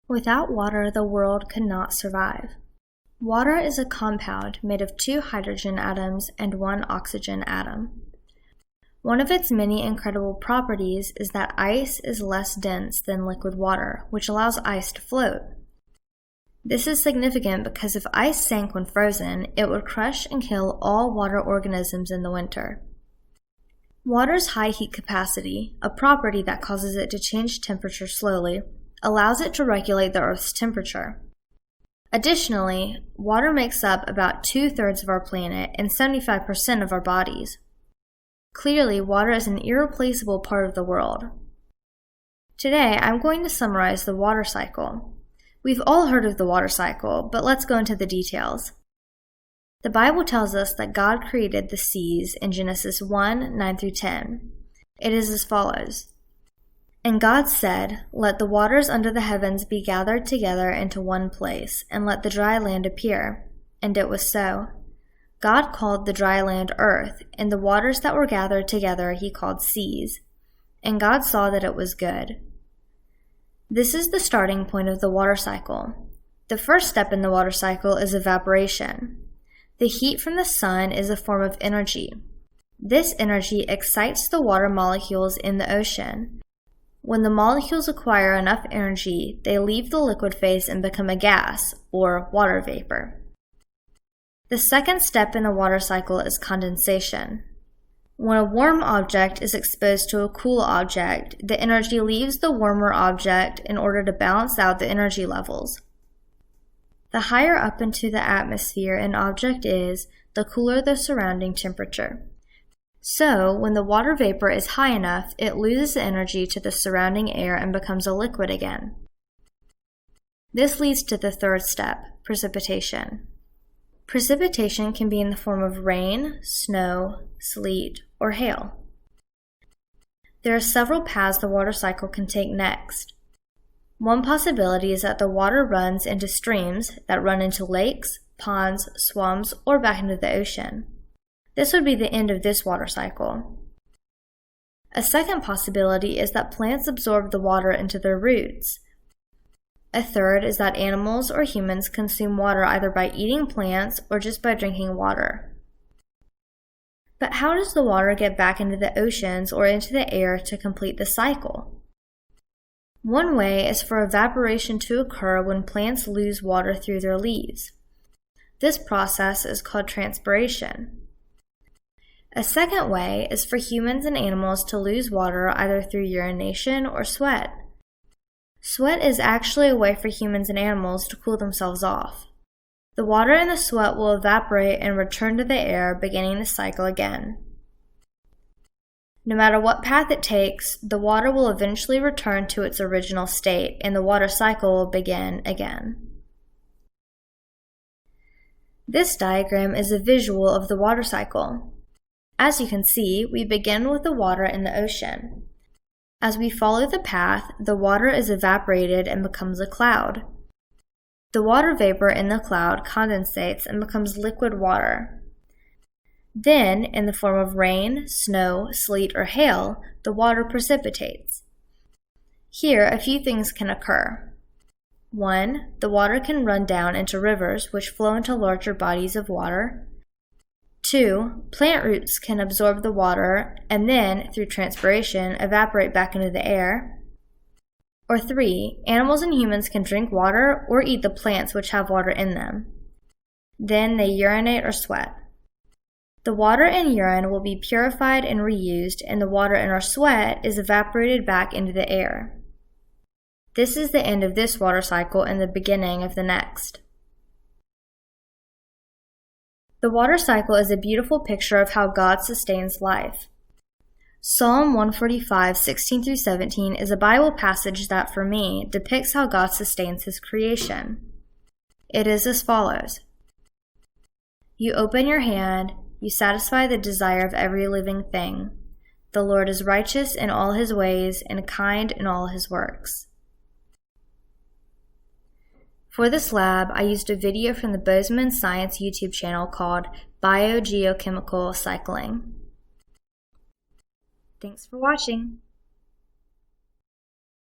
Without water, the world could not survive. Water is a compound made of 2 hydrogen atoms and 1 oxygen atom. One of its many incredible properties is that ice is less dense than liquid water, which allows ice to float. This is significant because if ice sank when frozen, it would crush and kill all water organisms in the winter. Water's high heat capacity, a property that causes it to change temperature slowly, allows it to regulate the Earth's temperature. Additionally, water makes up about 2/3 of our planet and 75% of our bodies. Clearly, water is an irreplaceable part of the world. Today, I'm going to summarize the water cycle. We've all heard of the water cycle, but let's go into the details. The Bible tells us that God created the seas in Genesis 1:9-10. It is as follows. And God said, "Let the waters under the heavens be gathered together into one place, and let the dry land appear." And it was so. God called the dry land earth, and the waters that were gathered together he called seas. And God saw that it was good. This is the starting point of the water cycle. The first step in the water cycle is evaporation. The heat from the sun is a form of energy. This energy excites the water molecules in the ocean. When the molecules acquire enough energy, they leave the liquid phase and become a gas, or water vapor. The second step in the water cycle is condensation. When a warm object is exposed to a cool object, the energy leaves the warmer object in order to balance out the energy levels. The higher up into the atmosphere an object is, the cooler the surrounding temperature. So, when the water vapor is high enough, it loses energy to the surrounding air and becomes a liquid again. This leads to the third step, precipitation. Precipitation can be in the form of rain, snow, sleet, or hail. There are several paths the water cycle can take next. One possibility is that the water runs into streams that run into lakes, ponds, swamps, or back into the ocean. This would be the end of this water cycle. A second possibility is that plants absorb the water into their roots. A third is that animals or humans consume water either by eating plants or just by drinking water. But how does the water get back into the oceans or into the air to complete the cycle? One way is for evaporation to occur when plants lose water through their leaves. This process is called transpiration. A second way is for humans and animals to lose water either through urination or sweat. Sweat is actually a way for humans and animals to cool themselves off. The water in the sweat will evaporate and return to the air, beginning the cycle again. No matter what path it takes, the water will eventually return to its original state, and the water cycle will begin again. This diagram is a visual of the water cycle. As you can see, we begin with the water in the ocean. As we follow the path, the water is evaporated and becomes a cloud. The water vapor in the cloud condensates and becomes liquid water. Then, in the form of rain, snow, sleet, or hail, the water precipitates. Here, a few things can occur. 1. The water can run down into rivers, which flow into larger bodies of water. 2. Plant roots can absorb the water and then, through transpiration, evaporate back into the air. Or 3. Animals and humans can drink water or eat the plants which have water in them. Then they urinate or sweat. The water in urine will be purified and reused, and the water in our sweat is evaporated back into the air. This is the end of this water cycle and the beginning of the next. The water cycle is a beautiful picture of how God sustains life. Psalm 145, 16-17 is a Bible passage that, for me, depicts how God sustains his creation. It is as follows. You open your hand, you satisfy the desire of every living thing. The Lord is righteous in all his ways and kind in all his works. For this lab, I used a video from the Bozeman Science YouTube channel called Biogeochemical Cycling. Thanks for watching.